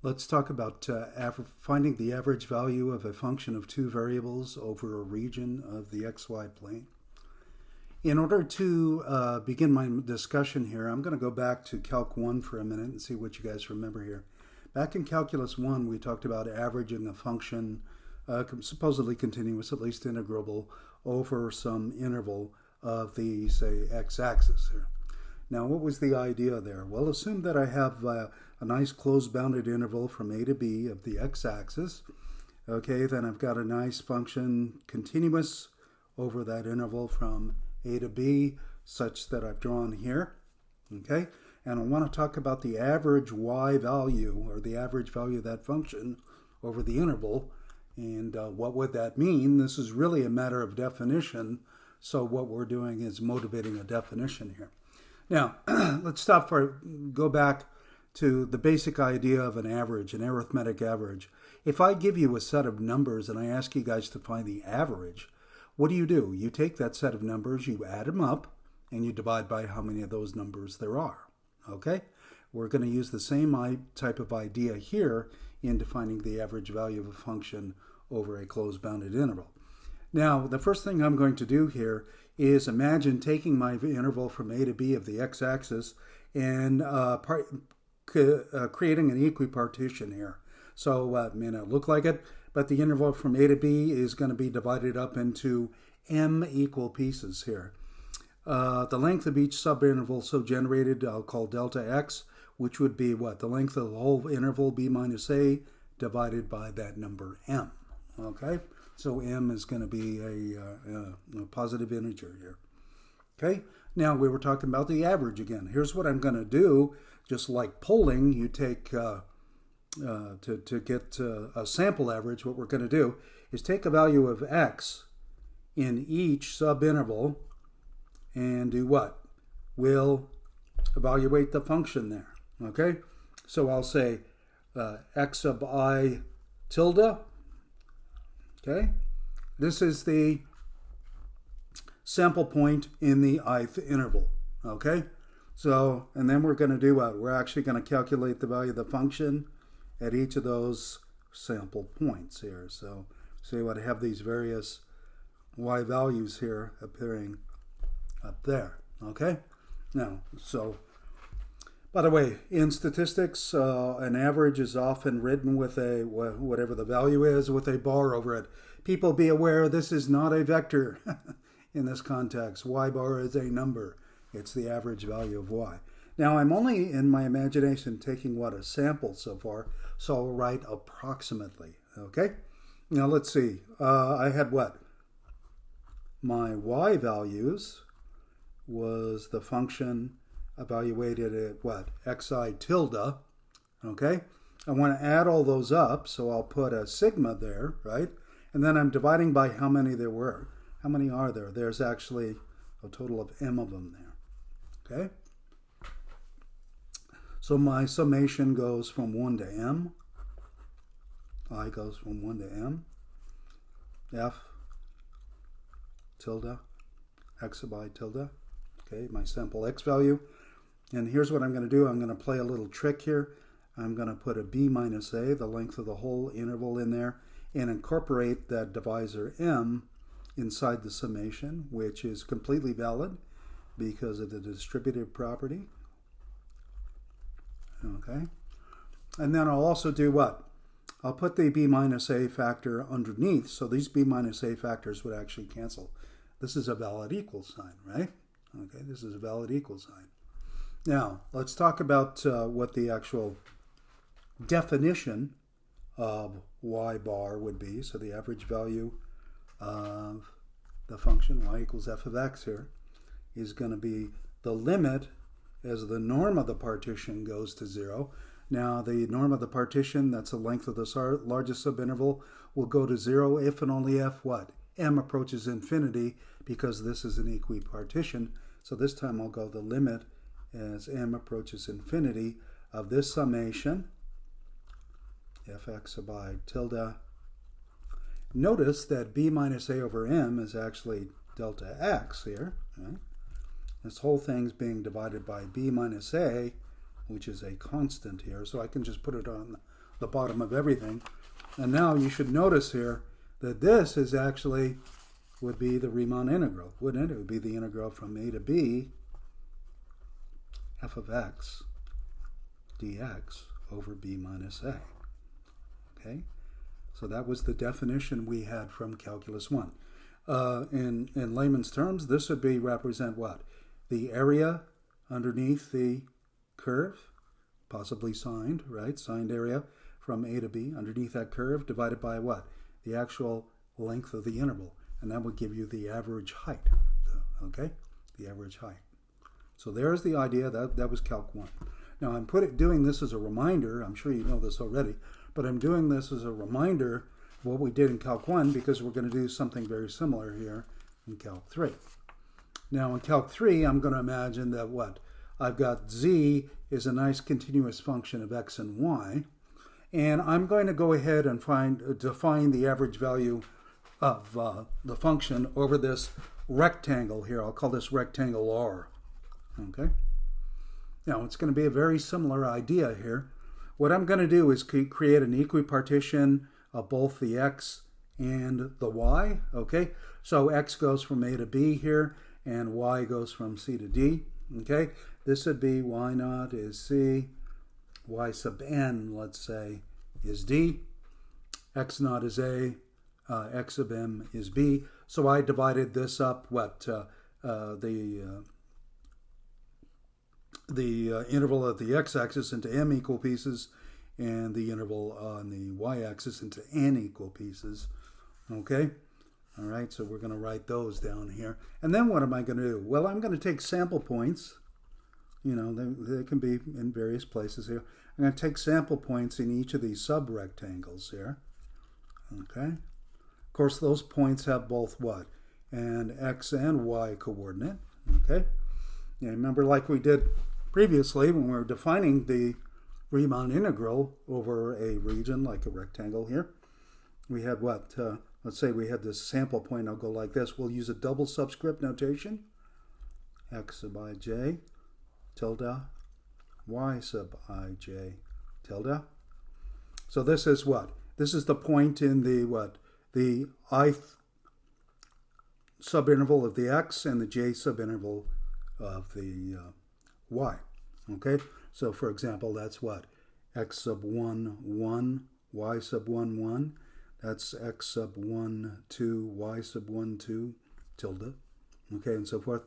Let's talk about finding the average value of a function of two variables over a region of the xy plane. In order to begin my discussion here, I'm going to go back to Calc 1 for a minute and see what you guys remember here. Back in Calculus 1, we talked about averaging a function supposedly continuous, at least integrable, over some interval of the, say, x-axis here. Now, what was the idea there? Well, assume that I have a nice closed bounded interval from a to b of the x-axis. Okay, then I've got a nice function continuous over that interval from a to b, such that I've drawn here. Okay, and I want to talk about the average y value, or the average value of that function over the interval. And what would that mean? This is really a matter of definition. So what we're doing is motivating a definition here. Now, let's go back to the basic idea of an average, an arithmetic average. If I give you a set of numbers and I ask you guys to find the average, what do? You take that set of numbers, you add them up, and you divide by how many of those numbers there are. Okay? We're going to use the same type of idea here in defining the average value of a function over a closed bounded interval. Now, the first thing I'm going to do here is imagine taking my interval from a to b of the x-axis and creating an equipartition here. So it may not look like it, but the interval from a to b is going to be divided up into m equal pieces here. The length of each subinterval so generated I'll call delta x, which would be what? The length of the whole interval, b minus a, divided by that number m. Okay? So m is going to be a positive integer here. Okay? Now we were talking about the average again. Here's what I'm going to do. Just like polling, you take, to get a sample average, what we're going to do is take a value of x in each subinterval and do what? We'll evaluate the function there. Okay? So I'll say x sub I tilde. Okay? This is the sample point in the ith interval. Okay? So, and then we're going to do what? We're actually going to calculate the value of the function at each of those sample points here. So, see what I have these various y values here appearing up there. Okay? Now, so, by the way, in statistics, an average is often written with a, whatever the value is, with a bar over it. People be aware this is not a vector in this context. Y bar is a number. It's the average value of y. Now, I'm only, in my imagination, taking what? A sample so far, so I'll write approximately. Okay? Now, let's see. I had what? My y values was the function evaluated at what? Xi tilde. Okay? I want to add all those up, so I'll put a sigma there, right? And then I'm dividing by how many there were. How many are there? There's actually a total of m of them there. Okay? So my summation goes from 1 to m. I goes from 1 to m. F tilde, x sub I tilde. Okay, my sample x value. And here's what I'm going to do. I'm going to play a little trick here. I'm going to put a b minus a, the length of the whole interval, in there, and incorporate that divisor m inside the summation, which is completely valid because of the distributive property. Okay. And then I'll also do what? I'll put the b minus a factor underneath, so these b minus a factors would actually cancel. This is a valid equal sign, right? Okay, this is a valid equal sign. Now, let's talk about what the actual definition of y bar would be. So the average value of the function y equals f of x here is going to be the limit as the norm of the partition goes to 0. Now, the norm of the partition, that's the length of the largest subinterval, will go to 0 if and only if what? M approaches infinity, because this is an equipartition. So this time I'll go the limit as m approaches infinity of this summation, fx sub I tilde. Notice that b minus a over m is actually delta x here. Right? This whole thing's being divided by b minus a, which is a constant here. So I can just put it on the bottom of everything. And now you should notice here that this is actually would be the Riemann integral, wouldn't it? It would be the integral from a to b f of x dx over b minus a. Okay, so that was the definition we had from Calculus 1. In layman's terms, this would be represent what? The area underneath the curve, possibly signed, right? Signed area from a to b underneath that curve divided by what? The actual length of the interval. And that would give you the average height, okay? The average height. So there's the idea. That was Calc 1. Now I'm doing this as a reminder. I'm sure you know this already, but I'm doing this as a reminder of what we did in Calc 1 because we're going to do something very similar here in Calc 3. Now in Calc 3, I'm going to imagine that what? I've got z is a nice continuous function of x and y, and I'm going to go ahead and define the average value of the function over this rectangle here. I'll call this rectangle R. Okay. Now it's going to be a very similar idea here. What I'm going to do is create an equipartition of both the x and the y. Okay. So x goes from a to b here, and y goes from c to d. Okay. This would be y naught is c, y sub n, let's say, is d, x naught is a, x sub m is b. So I divided this up, the interval of the x-axis into m equal pieces and the interval on the y-axis into n equal pieces. Okay? All right, so we're going to write those down here. And then what am I going to do? Well, I'm going to take sample points. You know, they can be in various places here. I'm going to take sample points in each of these sub-rectangles here. Okay? Of course, those points have both what? An x and y coordinate. Okay? And remember, like we did previously when we were defining the Riemann integral over a region like a rectangle here, we had what? Let's say we had this sample point. I'll go like this. We'll use a double subscript notation. X sub ij tilde y sub ij tilde. So this is what? This is the point in the what? The ith subinterval of the x and the j subinterval of the y. Okay? So for example, that's what? X sub 1, 1, y sub 1, 1. That's x sub 1, 2, y sub 1, 2, tilde. Okay, and so forth.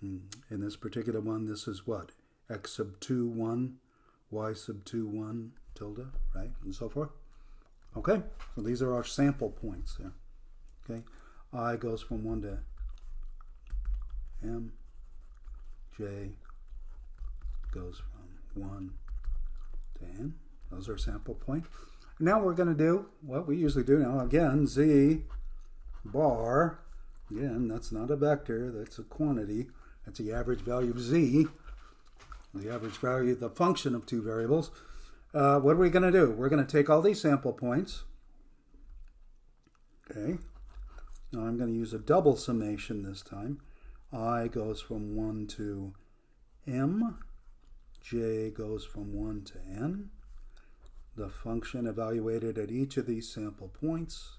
In this particular one, this is what? X sub 2, 1, y sub 2, 1, tilde, right? And so forth. Okay, so these are our sample points here. Okay, I goes from 1 to m, j goes from 1 to n. Those are sample points. Now we're going to do what we usually do now. Again, z bar. Again, that's not a vector. That's a quantity. That's the average value of z. The average value of the function of two variables. What are we going to do? We're going to take all these sample points. Okay. Now I'm going to use a double summation this time. I goes from 1 to m. J goes from 1 to n. The function evaluated at each of these sample points.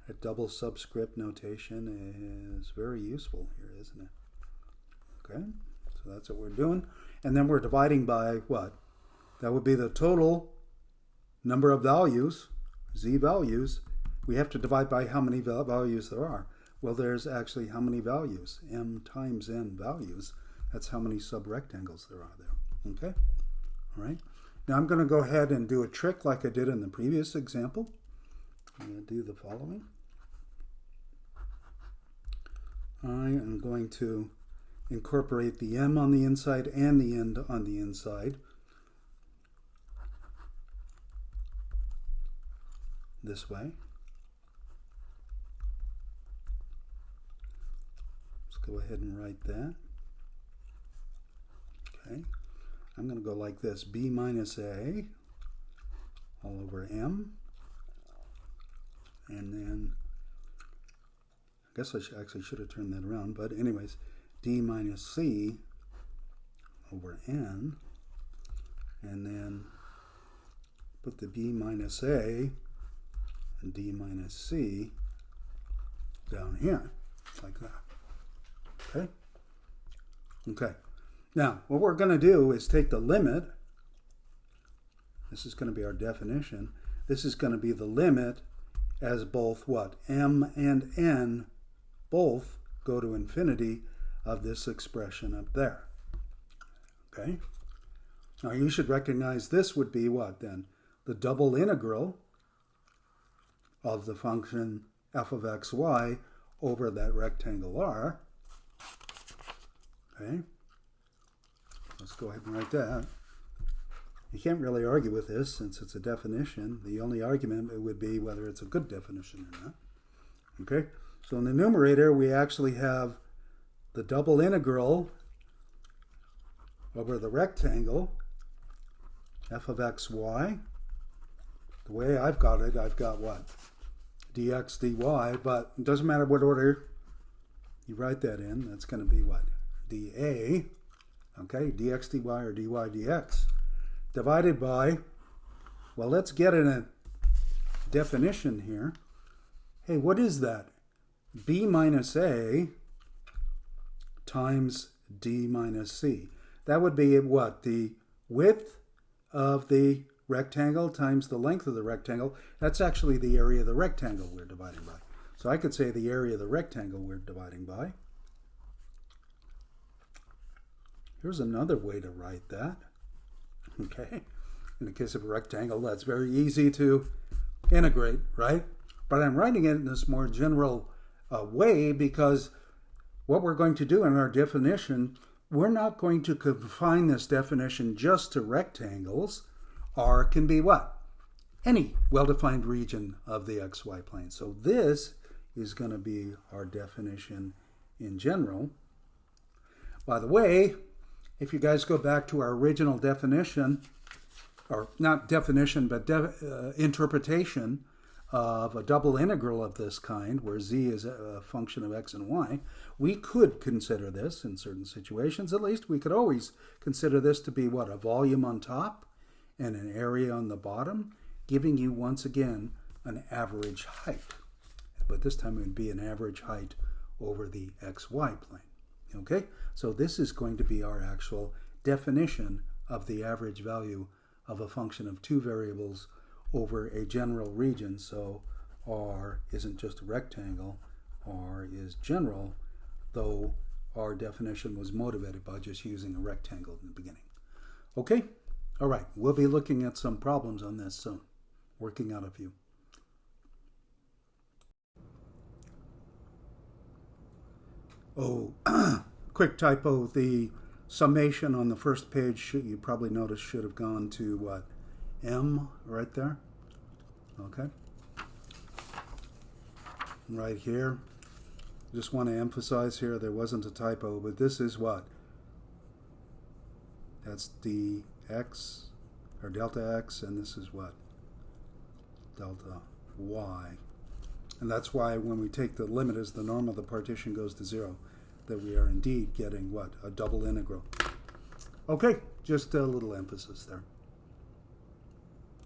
A double subscript notation is very useful here, isn't it? Okay, so that's what we're doing. And then we're dividing by what? That would be the total number of values, z values. We have to divide by how many values there are. Well, there's actually how many values? M times n values. That's how many subrectangles there are there. Okay? All right. Now I'm going to go ahead and do a trick like I did in the previous example. I'm going to do the following. I am going to incorporate the m on the inside and the n on the inside. This way. Let's go ahead and write that. Okay. I'm going to go like this, b minus a all over m. And then, I guess I actually should have turned that around, but anyways, d minus c over n. And then put the b minus a and d minus c down here, like that. Okay? Okay. Now, what we're going to do is take the limit. This is going to be our definition. This is going to be the limit as both what? M and n both go to infinity of this expression up there. Okay? Now, you should recognize this would be what then? The double integral of the function f of xy over that rectangle R. Okay? Let's go ahead and write that. You can't really argue with this since it's a definition. The only argument would be whether it's a good definition or not. Okay? So in the numerator, we actually have the double integral over the rectangle, f of xy. The way I've got it, I've got what? Dx, dy, but it doesn't matter what order you write that in. That's going to be what? dA, okay, dx, dy, or dy, dx, divided by, well, let's get in a definition here. Hey, what is that? b minus a times d minus c. That would be what? The width of the rectangle times the length of the rectangle. That's actually the area of the rectangle we're dividing by. So I could say the area of the rectangle we're dividing by. Here's another way to write that. Okay? In the case of a rectangle, that's very easy to integrate, right? But I'm writing it in this more general way because what we're going to do in our definition, we're not going to confine this definition just to rectangles. R can be what? Any well-defined region of the xy plane. So this is going to be our definition in general. By the way, if you guys go back to our original definition, or not definition, but interpretation of a double integral of this kind, where z is a function of x and y, we could consider this in certain situations. At least we could always consider this to be what? A volume on top and an area on the bottom, giving you once again an average height. But this time it would be an average height over the xy plane. Okay, so this is going to be our actual definition of the average value of a function of two variables over a general region. So R isn't just a rectangle, R is general, though our definition was motivated by just using a rectangle in the beginning. Okay, all right, we'll be looking at some problems on this soon, working out a few. Oh, quick typo. The summation on the first page, you probably noticed, should have gone to what? M right there. Okay. Right here. Just want to emphasize here there wasn't a typo, but this is what? That's dx, or delta x, and this is what? Delta y. And that's why when we take the limit as the norm of the partition goes to 0, that we are indeed getting what? A double integral. Okay, just a little emphasis there.